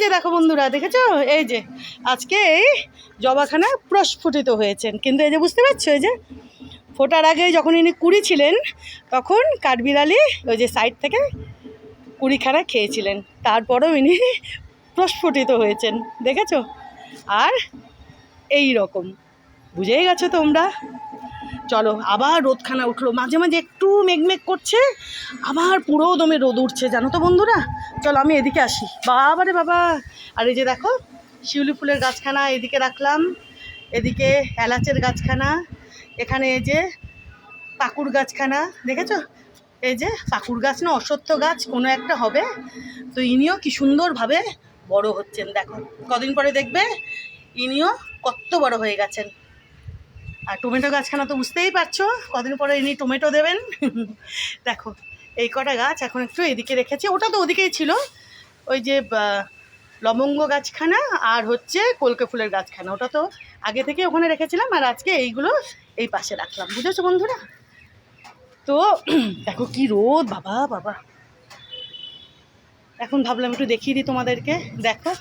যে দেখো বন্ধুরা, দেখেছো? এই যে আজকে এই জবাখানা প্রস্ফুটিত হয়েছেন, কিন্তু এই যে বুঝতে পারছো, এই যে ফোটার আগে যখন ইনি কুড়ি ছিলেন তখন কাঠবিড়ালি ওই যে সাইড থেকে কুড়িখানা খেয়েছিলেন, তারপরেও ইনি প্রস্ফুটিত হয়েছেন, দেখেছো? আর এই রকম বুঝেই গেছো তোমরা। চলো, আবার রোদখানা উঠলো, মাঝে মাঝে একটু মেঘমেঘ করছে, আবার পুরো দমে রোদ উঠছে, জানো তো বন্ধুরা। চলো আমি এদিকে আসি, বাবা রে বাবা। আর এই যে দেখো শিউলি ফুলের গাছখানা এদিকে রাখলাম, এদিকে এলাচের গাছখানা, এখানে এই যে পাকুড় গাছখানা, দেখেছো? এই যে পাকুড় গাছ না অশ্বত্থ গাছ কোনো একটা হবে, তো ইনিও কি সুন্দরভাবে বড় হচ্ছেন, দেখো কদিন পরে দেখবে ইনিও কত বড় হয়ে গেছেন। আর টমেটো গাছখানা তো বুঝতেই পারছো কদিন পরে ইনি টমেটো দেবেন। দেখো এই কটা গাছ এখন একটু এদিকে রেখেছি, ওটা তো ওদিকেই ছিল, ওই যে লবঙ্গ গাছখানা আর হচ্ছে কলকে ফুলের গাছখানা, ওটা তো আগে থেকে ওখানে রেখেছিলাম, আর আজকে এইগুলো এই পাশে রাখলাম, বুঝেছো বন্ধুরা? তো দেখো কি রোদ, বাবা বাবা। এখন ভাবলাম একটু দেখিয়ে দিই তোমাদেরকে, দেখো